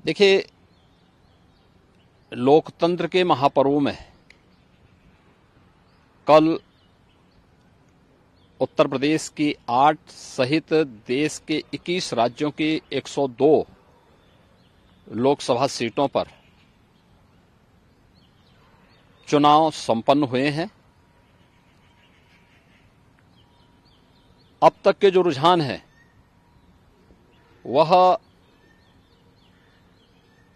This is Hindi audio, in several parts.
देखिए, लोकतंत्र के महापर्व में कल उत्तर प्रदेश की 8 सहित देश के 21 राज्यों की 102 लोकसभा सीटों पर चुनाव संपन्न हुए हैं। अब तक के जो रुझान है वह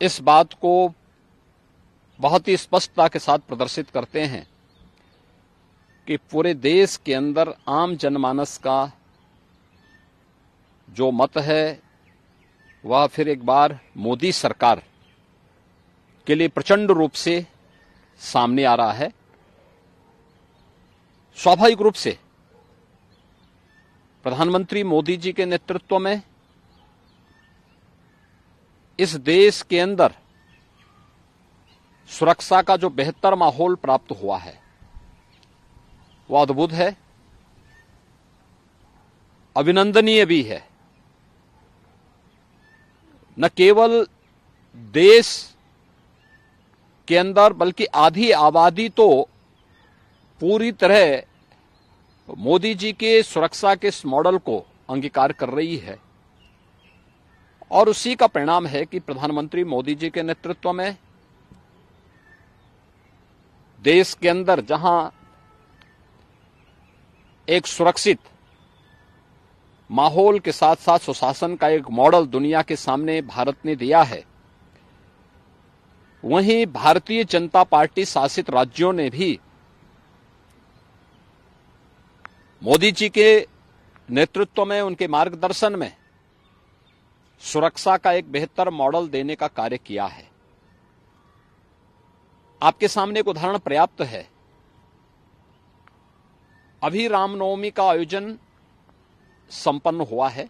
इस बात को बहुत ही स्पष्टता के साथ प्रदर्शित करते हैं कि पूरे देश के अंदर आम जनमानस का जो मत है वह फिर एक बार मोदी सरकार के लिए प्रचंड रूप से सामने आ रहा है। स्वाभाविक रूप से प्रधानमंत्री मोदी जी के नेतृत्व में इस देश के अंदर सुरक्षा का जो बेहतर माहौल प्राप्त हुआ है वह अद्भुत है, अभिनंदनीय भी है। न केवल देश के अंदर बल्कि आधी आबादी तो पूरी तरह मोदी जी के सुरक्षा के इस मॉडल को अंगीकार कर रही है और उसी का परिणाम है कि प्रधानमंत्री मोदी जी के नेतृत्व में देश के अंदर जहां एक सुरक्षित माहौल के साथ साथ सुशासन का एक मॉडल दुनिया के सामने भारत ने दिया है, वहीं भारतीय जनता पार्टी शासित राज्यों ने भी मोदी जी के नेतृत्व में, उनके मार्गदर्शन में सुरक्षा का एक बेहतर मॉडल देने का कार्य किया है। आपके सामने एक उदाहरण पर्याप्त है। अभी रामनवमी का आयोजन संपन्न हुआ है।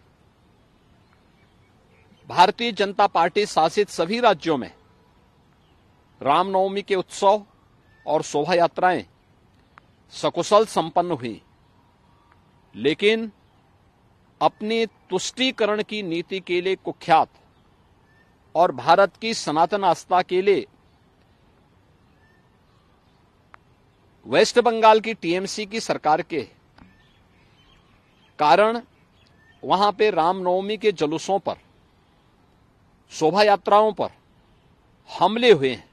भारतीय जनता पार्टी शासित सभी राज्यों में रामनवमी के उत्सव और शोभा यात्राएं सकुशल संपन्न हुई, लेकिन अपनी तुष्टीकरण की नीति के लिए कुख्यात और भारत की सनातन आस्था के लिए वेस्ट बंगाल की टीएमसी की सरकार के कारण वहां पे रामनवमी के जुलूसों पर, शोभा यात्राओं पर हमले हुए हैं।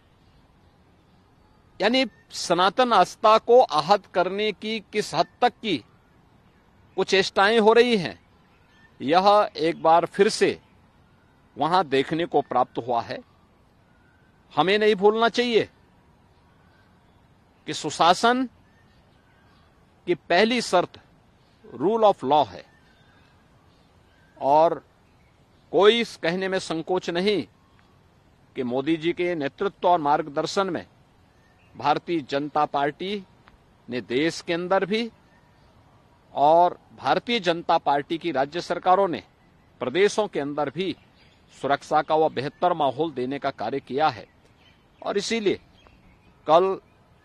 यानी सनातन आस्था को आहत करने की किस हद तक की कुछ चेष्टाएं हो रही हैं, यह एक बार फिर से वहां देखने को प्राप्त हुआ है। हमें नहीं भूलना चाहिए कि सुशासन की पहली शर्त रूल ऑफ लॉ है और कोई इस कहने में संकोच नहीं कि मोदी जी के नेतृत्व और मार्गदर्शन में भारतीय जनता पार्टी ने देश के अंदर भी और भारतीय जनता पार्टी की राज्य सरकारों ने प्रदेशों के अंदर भी सुरक्षा का वह बेहतर माहौल देने का कार्य किया है। और इसीलिए कल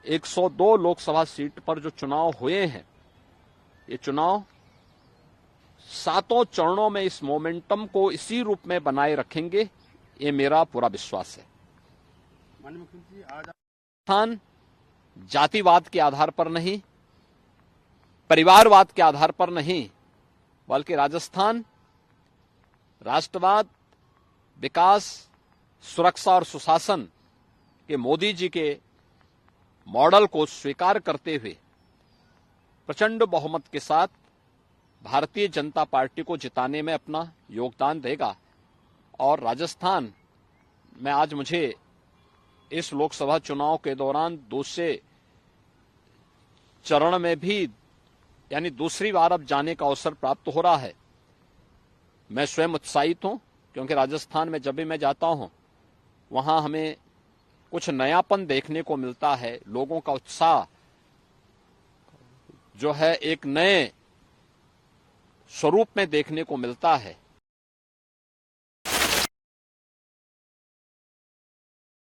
102 लोकसभा सीट पर जो चुनाव हुए हैं, ये चुनाव 7 चरणों में इस मोमेंटम को इसी रूप में बनाए रखेंगे, ये मेरा पूरा विश्वास है। माननीय मुख्यमंत्री, आज राजस्थान जातिवाद के आधार पर नहीं, परिवारवाद के आधार पर नहीं, बल्कि राजस्थान राष्ट्रवाद, विकास, सुरक्षा और सुशासन के मोदी जी के मॉडल को स्वीकार करते हुए प्रचंड बहुमत के साथ भारतीय जनता पार्टी को जिताने में अपना योगदान देगा। और राजस्थान में आज मुझे इस लोकसभा चुनाव के दौरान दूसरे चरण में भी, यानी दूसरी बार अब जाने का अवसर प्राप्त हो रहा है। मैं स्वयं उत्साहित हूं, क्योंकि राजस्थान में जब भी मैं जाता हूं वहां हमें कुछ नयापन देखने को मिलता है। लोगों का उत्साह जो है एक नए स्वरूप में देखने को मिलता है।